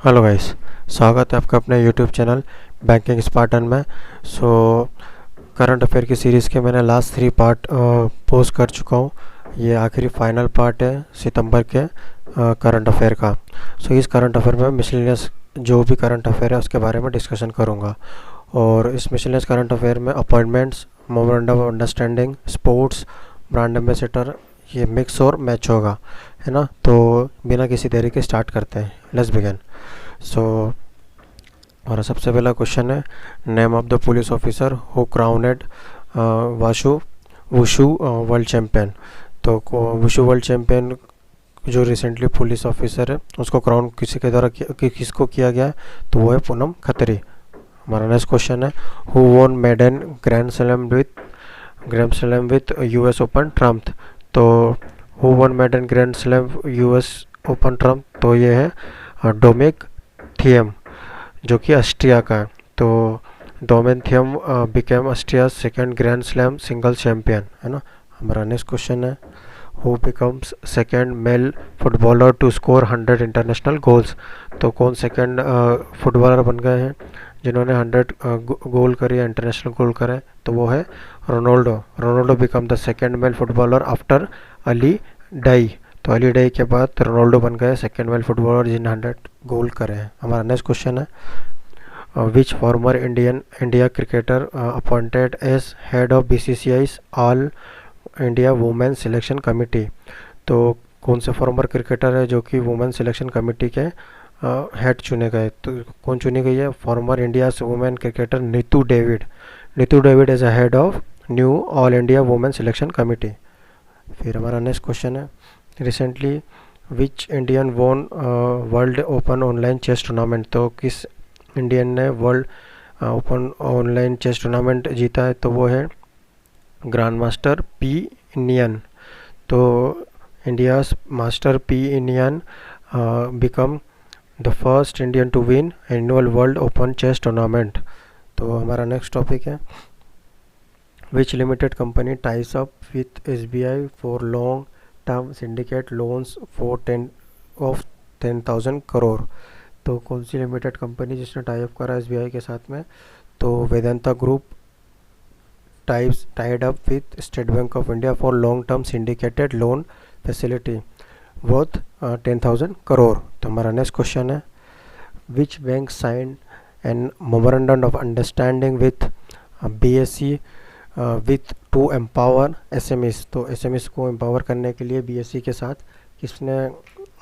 Hello guys, स्वागत है आपका अपने यूट्यूब चैनल बैंकिंग स्पार्टन में। करंट अफेयर की सीरीज़ के मैंने लास्ट 3 पार्ट पोस्ट कर चुका हूँ। ये आखिरी फाइनल पार्ट है सितंबर के करंट अफेयर का। इस करंट अफेयर में मिसलेनियस जो भी करंट अफेयर है उसके बारे में डिस्कशन करूँगा। और इस मिसलेनियस करंट अफेयर में appointments, memorandum of understanding, sports, brand ambassador, ये मिक्स और मैच होगा, है ना। तो बिना किसी देरी के स्टार्ट करते हैं। Let's begin. सो हमारा सबसे पहला क्वेश्चन है, name of the police officer who crowned wushu wushu world champion. तो वुशु वर्ल्ड चैम्पियन जो रिसेंटली पुलिस ऑफिसर है उसको क्राउन किसको किया गया है, तो वो है पूनम खत्री। हमारा नेक्स्ट क्वेश्चन है, who won maiden grand slam with US Open trump. तो who won maiden grand slam US Open trump, तो ये है डोमिनिक थियम जो कि ऑस्ट्रिया का है। तो Dominic Thiem became Austria second grand slam single champion, है ना। हमारा नेक्स्ट क्वेश्चन है, who becomes second male footballer to score 100 international goals. तो कौन सेकंड फुटबॉलर बन गए हैं जिन्होंने 100 गोल करे, इंटरनेशनल गोल करे, तो वो है Ronaldo become the second male footballer after Ali Daei. तो अली डाई के बाद रोनाल्डो बन गए सेकंड मेल फुटबॉलर जिन्हें 100 गोल करे हैं। हमारा नेक्स्ट क्वेश्चन है, which former India cricketer appointed as head of BCCI's all India women selection committee. तो कौन से फॉर्मर क्रिकेटर है जो कि वुमेन सिलेक्शन कमेटी के हेड चुने गए। तो कौन चुनी गई है, former India women cricketer Neetu David as a head of new all India women selection committee. फिर हमारा नेक्स्ट क्वेश्चन है, recently which Indian won world open online chess tournament. तो किस इंडियन ने world open online chess tournament जीता है, तो वो है ग्रैंड मास्टर पी इनियन। तो India's master P Iniyan become the first Indian to win annual world open chess tournament. तो हमारा नेक्स्ट टॉपिक है, which limited company ties up with SBI for long term syndicate loans for 10,000 crore. तो कौन सी limited company जिसने tie up करा SBI के साथ में, तो Vedanta group tied up with State Bank of India for long-term syndicated loan facility worth 10,000 crore। तो हमारा नेक्स्ट क्वेश्चन है, which bank signed an memorandum of understanding with BSE with to empower SMEs। तो SMEs को empower करने के लिए BSE के साथ किसने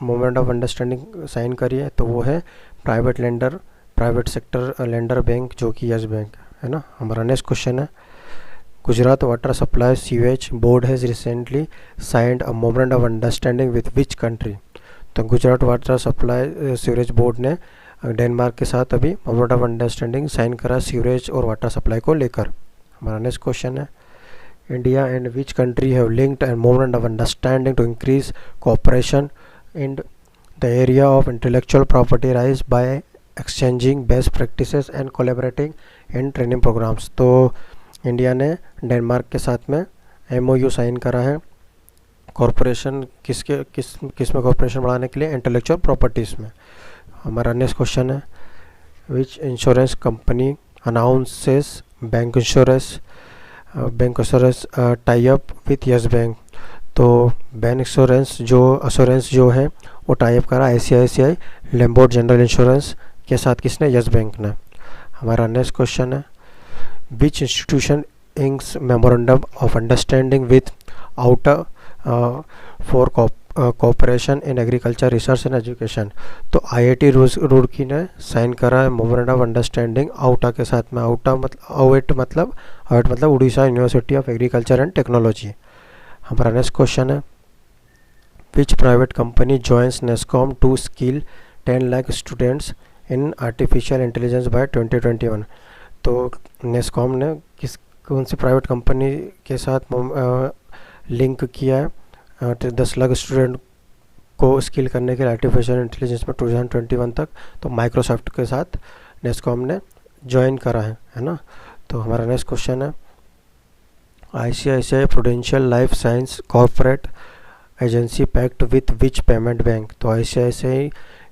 memorandum of understanding साइन करी है, तो वो है प्राइवेट सेक्टर लेंडर बैंक जो कि यस बैंक है ना। हमारा नेक्स्ट क्वेश्चन है, Gujarat Water Supply Sewage Board has recently signed a memorandum of understanding with which country। तो Gujarat water supply sewerage board ने डेनमार्क के साथ अभी मेमोरेंडम ऑफ अंडरस्टैंडिंग साइन करा सीवरेज और वाटर सप्लाई को लेकर। हमारा नेक्स्ट क्वेश्चन है, India and which country have linked and memorandum of understanding to increase cooperation in the area of intellectual property rights by exchanging best practices and collaborating in training programs. तो India ने Denmark के साथ में MOU sign करा है corporation किस में corporation बढ़ाने के लिए, इंटेलेक्चुअल प्रॉपर्टीज़ में। हमारा नेक्स्ट क्वेश्चन है, which insurance company announces bank insurance tie up with yes bank. तो बैंक इंश्योरेंस जो है वो टाई अप करा आईसीआईसीआई लैम्बोर्ड जनरल इंश्योरेंस के साथ, किसने, यस बैंक ने। हमारा नेक्स्ट क्वेश्चन है, which institution inks memorandum of understanding with outer for cooperation in agriculture research and education। तो आईआईटी रुड़की ने साइन करा है मेमोरेंडम ऑफ अंडरस्टैंडिंग आउटा के साथ में। आउट मतलब Orissa university of agriculture and technology. हमारा नेक्स्ट क्वेश्चन है, which private company joins NASSCOM to skill 10 lakh students in artificial intelligence by 2021। तो नेस्कॉम ने कौन सी प्राइवेट कंपनी के साथ लिंक किया है 10 लाख स्टूडेंट को स्किल करने के लिए आर्टिफिशियल इंटेलिजेंस में 2021 तक। तो माइक्रोसॉफ्ट के साथ नेस्कॉम ने ज्वाइन करा है ना। तो हमारा नेक्स्ट क्वेश्चन है, ICICI Prudential life signs corporate agency pact with which payment bank. तो आईसीआईसीआई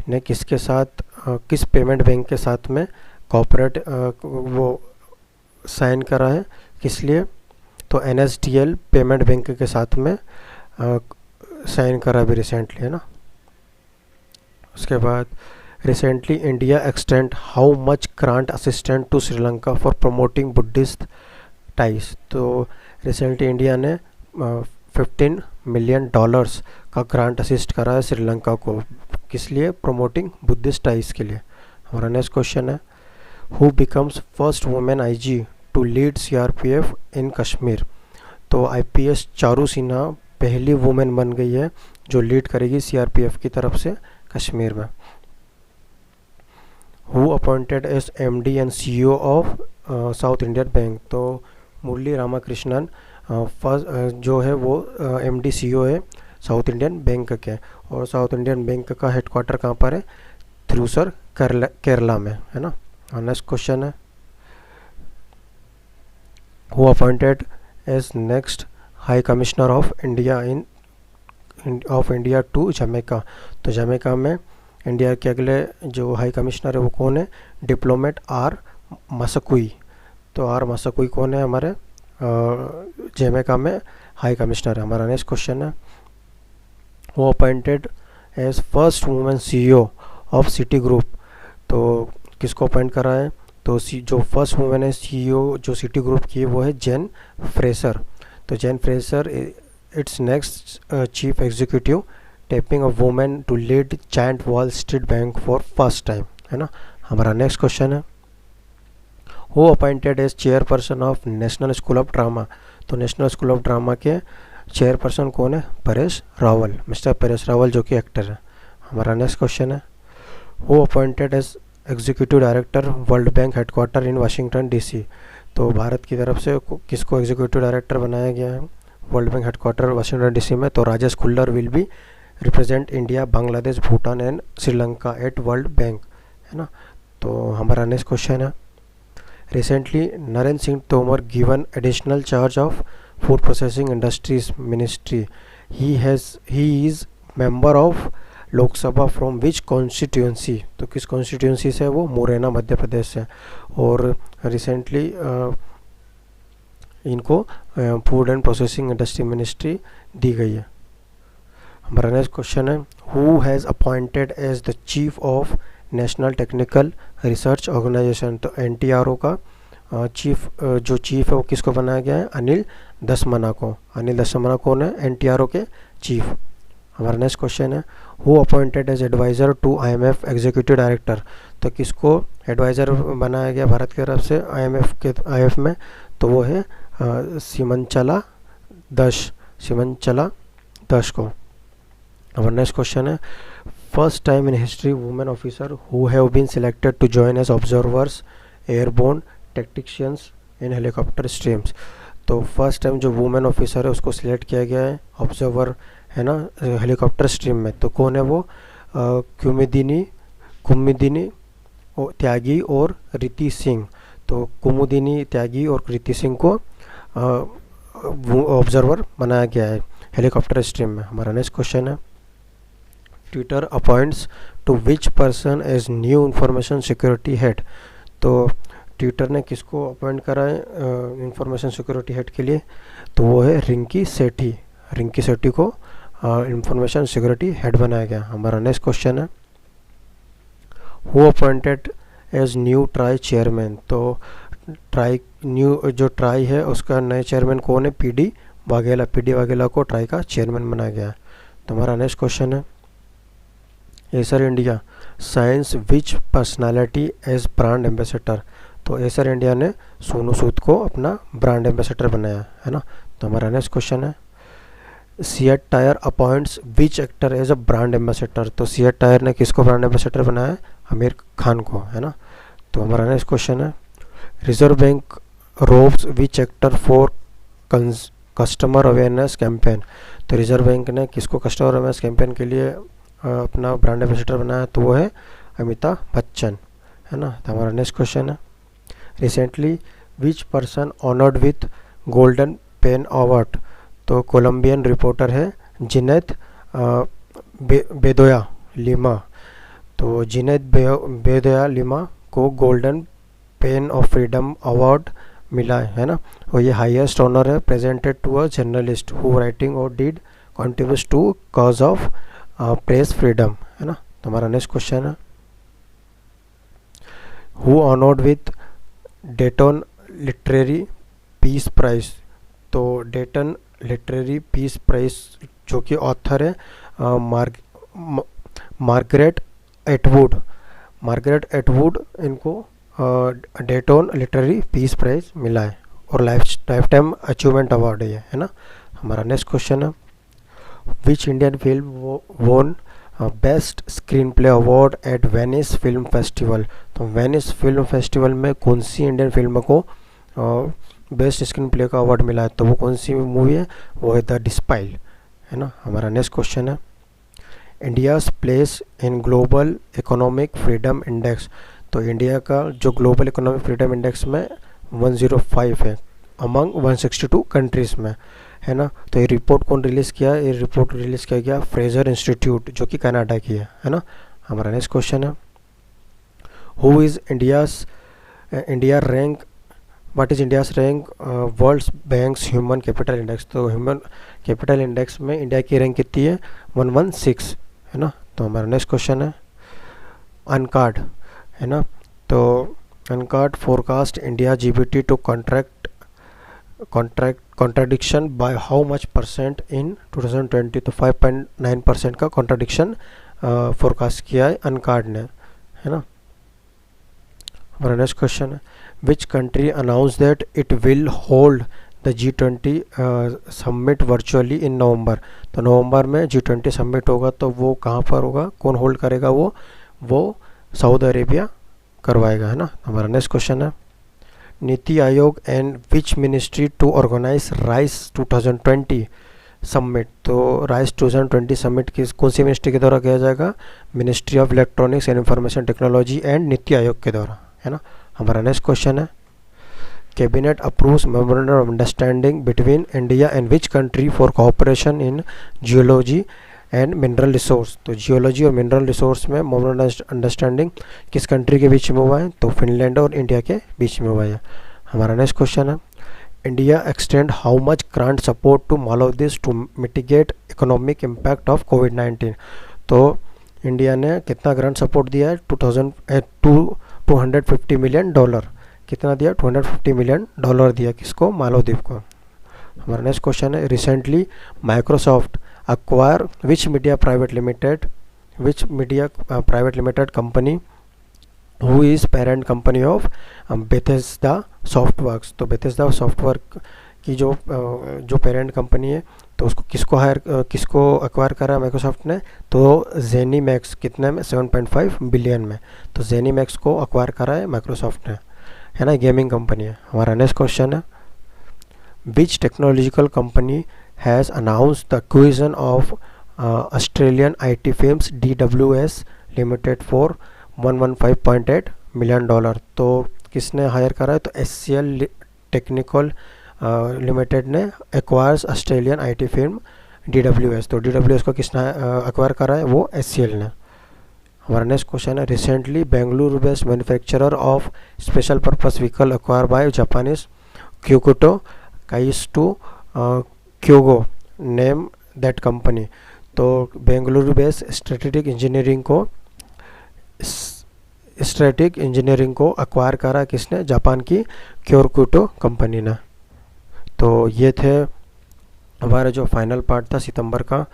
ने किसके साथ किस पेमेंट बैंक के साथ में कॉर्पोरेट वो साइन करा है, किस लिए, तो NSDL पेमेंट बैंक के साथ में साइन करा अभी रिसेंटली, है ना। उसके बाद recently India extend how much grant assistant to Sri Lanka for promoting Buddhist ties. तो रिसेंटली इंडिया ने $15 मिलियन का ग्रांट असिस्ट करा है श्रीलंका को, किस लिए, प्रमोटिंग बुद्धिस्ट टाइज के लिए। हमारा नेक्स्ट क्वेश्चन है who becomes first women IG to lead CRPF in Kashmir. तो IPS चारू सिन्हा पहली वुमेन बन गई है जो लीड करेगी CRPF की तरफ से कश्मीर में। Who appointed as MD and CEO of South Indian bank. तो मुरली रामाकृष्णन फर्स्ट जो है वो MD CEO है साउथ इंडियन बैंक के, और साउथ इंडियन बैंक का हेडक्वार्टर कहाँ पर है, थ्रूसर केरला में, है ना। नेक्स्ट क्वेश्चन है who appointed as next high commissioner of India to Jamaica. तो जमैका में इंडिया के अगले जो हाई कमिश्नर है वो कौन है, डिप्लोमेट R मसकुई। तो R मसकुई कौन है, हमारे जमैका में हाई कमिश्नर है। हमारा नेक्स्ट क्वेश्चन है वो appointed as first women CEO of Citi group. तो किसको अपॉइंट करा है, तो जो फर्स्ट वुमेन है CEO जो सिटी ग्रुप की है वो है जेन फ्रेसर। तो Jane Fraser it's next chief executive tapping a women to lead giant Wall Street bank for first time, है ना। हमारा नेक्स्ट क्वेश्चन है who appointed as chairperson of national school of drama. तो national school of drama के chairperson कौन है, Paresh Rawal, mister Paresh Rawal जो कि एक्टर है। हमारा नेक्स्ट क्वेश्चन है who appointed as executive director world bank headquarter in Washington DC। तो भारत की तरफ से किसको एग्जीक्यूटिव डायरेक्टर बनाया गया है world bank headquarter Washington DC में, तो Rajesh Khullar will be represent India, Bangladesh, Bhutan and Sri Lanka at world bank, है ना। तो हमारा नेक्स्ट क्वेश्चन है recently Narendra Singh Tomar given additional charge of food processing industries ministry. He is member of Lok Sabha from which constituency. तो किस constituency से, वो मुरैना मध्य प्रदेश से, और रिसेंटली इनको food and processing industry ministry दी गई है। हमारा नेक्स्ट क्वेश्चन है who has appointed as the chief of national technical research organisation. तो NTRO का चीफ जो चीफ है वो किसको बनाया गया है, अनिल दसमना को। अनिल दसमना कौन है, NTRO के चीफ। हमारा नेक्स्ट क्वेश्चन है who appointed as adviser to IMF executive director. तो किसको एडवाइज़र बनाया गया भारत की तरफ से IMF में, तो वो है सीमंचला दश को। Our next question है first time in history women officer who have been selected to join as observers airborne tacticians in helicopter streams। तो फर्स्ट टाइम जो वुमेन ऑफिसर है उसको सिलेक्ट किया गया है ऑब्जर्वर, है ना, हेलीकॉप्टर स्ट्रीम में। तो कौन है वो, कुमुदिनी त्यागी और रीति सिंह। तो कुमुदिनी त्यागी और रीति सिंह को ऑब्जर्वर बनाया गया है हेलीकॉप्टर स्ट्रीम में। हमारा नेक्स्ट क्वेश्चन है Twitter appoints to which person as new information security head. तो ट्विटर ने किसको अपॉइंट करा है इंफॉर्मेशन सिक्योरिटी हेड के लिए, तो वो है रिंकी सेठी को इंफॉर्मेशन सिक्योरिटी हेड बनाया गया। हमारा नेक्स्ट क्वेश्चन है who appointed as new TRAI chairman. तो जो ट्राई है उसका नए चेयरमैन कौन है, पीडी वाघेला को ट्राई का चेयरमैन बनाया गया। तो हमारा नेक्स्ट क्वेश्चन है Acer India signs which personality as brand ambassador. तो एसर इंडिया ने सोनू सूद को अपना ब्रांड एम्बेसडर बनाया, है ना। तो हमारा नेक्स्ट क्वेश्चन है CEAT tyre appoints which actor as a brand ambassador. तो सिएट टायर ने किसको ब्रांड एम्बेसडर बनाया है, आमिर खान को, है ना। तो हमारा नेक्स्ट क्वेश्चन है reserve bank ropes which actor for customer awareness campaign. तो रिजर्व बैंक ने किसको कस्टमर अवेयरनेस कैंपेन के लिए अपना ब्रांड एम्बेसडर बनाया, तो वो है अमिताभ बच्चन, है ना। तो हमारा नेक्स्ट क्वेश्चन है recently which person honoured with golden pen award. तो कोलंबियन रिपोर्टर है जिनेथ बेदोया लिमा। तो जिनेद बेदयालिमा को golden pen of freedom award मिला है ना, और ये हाईएस्ट ऑनर है presented to a journalist who writing और did contribute to cause of press freedom, है ना। तो हमारा नेक्स्ट क्वेश्चन है, who honoured with Dayton literary peace prize. तो डेटन लिटरेरी पीस प्राइज जो कि ऑथर है मार्गरेट एटवुड इनको डेटन लिटरेरी पीस प्राइज मिला है और लाइफ टाइम अचीवमेंट अवार्ड है ना। हमारा नेक्स्ट क्वेश्चन है, विच इंडियन फिल्म वोन best screen play award eight Venice film festival. तो वेनिस फिल्म फेस्टिवल में कौन सी इंडियन फिल्म को बेस्ट स्क्रीन प्ले का अवार्ड मिला है, तो वो कौन सी मूवी है, वो है द डिस्पाइल, है ना। हमारा नेक्स्ट क्वेश्चन है, India's place in global economic freedom index. तो इंडिया का जो ग्लोबल इकोनॉमिक फ्रीडम इंडेक्स में 105 है अमंग 162 कंट्रीज़ में, है ना। तो ये रिपोर्ट कौन रिलीज़ किया, ये रिपोर्ट रिलीज़ किया गया फ्रेजर इंस्टीट्यूट जो कि कनाडा की है ना। हमारा नेक्स्ट क्वेश्चन है, who is India rank what is India's rank world banks human capital index. तो ह्यूमन कैपिटल इंडेक्स में इंडिया की रैंक कितनी है, 116, है ना। तो हमारा नेक्स्ट क्वेश्चन है, अनकार्ड, है ना। तो अनकार्ड फोरकास्ट इंडिया जीबीटी to contraction by how much percent in 2020। तो 5.9% का कॉन्ट्राडिक्शन फोरकास्ट किया है अनकार्ड ने, है ना। हमारा नेक्स्ट क्वेश्चन है, which country announce that it will hold the G20 summit virtually in November. तो नवंबर में G20 समिट होगा, तो वो कहाँ पर होगा, कौन होल्ड करेगा, वो सऊदी अरेबिया करवाएगा, है ना। हमारा नेक्स्ट क्वेश्चन है, NITI Aayog and which ministry to organise raise 2020 summit. तो राइस 2020 समिट कौन सी मिनिस्ट्री के द्वारा किया जाएगा, ministry of electronics and information technology and NITI Aayog के द्वारा, है ना। हमारा नेक्स्ट क्वेश्चन है, cabinet approves memorandum of understanding between India and which country for cooperation in geology and mineral resource. तो जियोलॉजी और मिनरल रिसोर्स में मेमोरेंडम अंडरस्टैंडिंग किस कंट्री के बीच में हुआ है, तो फिनलैंड और इंडिया के बीच में हुआ है। हमारा नेक्स्ट क्वेश्चन है, India extend how much grant support to Maldives to mitigate economic impact of COVID. तो इंडिया ने कितना ग्रांट सपोर्ट दिया है, $250 मिलियन। कितना दिया, $250 मिलियन दिया किसको, मालदीव को। हमारा नेक्स्ट क्वेश्चन है, recently Microsoft acquire which media private limited company who is parent company of Bethesda Softworks। तो Bethesda Softwork की जो पेरेंट कंपनी है, तो उसको किसको एक्वायर करा माइक्रोसॉफ्ट ने, तो जेनीमैक्स कितने में, 7.5 बिलियन में। तो जेनीमैक्स को एक्वायर करा है माइक्रोसॉफ्ट ने, है ना, गेमिंग कंपनी है। हमारा नेक्स्ट क्वेश्चन है, which technological company has announced the acquisition of Australian IT firms DWS Limited for $115.8 million। तो किसने हायर करा है, तो SCL टेक्निकल लिमिटेड ने acquires Australian IT firm DWS। तो DWS को किसने एक्वायर करा है, वो SCL ने। हमारा नेक्स्ट क्वेश्चन है, recently Bengaluru based manufacturer of special purpose vehicle acquire by Japanese Kyokuto काइस्टू क्योगो नेम दैट कंपनी। तो बेंगलुरु बेस्ड स्ट्रेटेजिक इंजीनियरिंग को एक्वायर करा किसने, जापान की क्योकुटो कंपनी ने। तो ये थे हमारा जो फाइनल पार्ट था सितंबर का,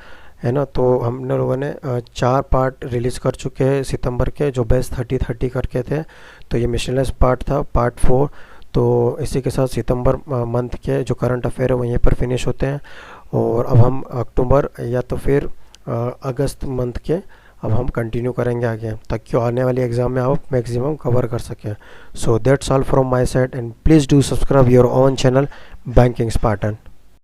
है ना। तो हमने लोगों ने 4 पार्ट रिलीज़ कर चुके हैं सितंबर के, जो बेस्ट 30 करके थे। तो ये मिशनलेस पार्ट था, पार्ट 4। तो इसी के साथ सितंबर मंथ के जो करंट अफेयर है वहीं पर फिनिश होते हैं, और अब हम अक्टूबर या तो फिर अगस्त मंथ के अब हम कंटिन्यू करेंगे आगे, ताकि आने वाली एग्ज़ाम में आप मैक्सिमम कवर कर सकें। So that's all from my side, and please do subscribe your own channel banking Spartan.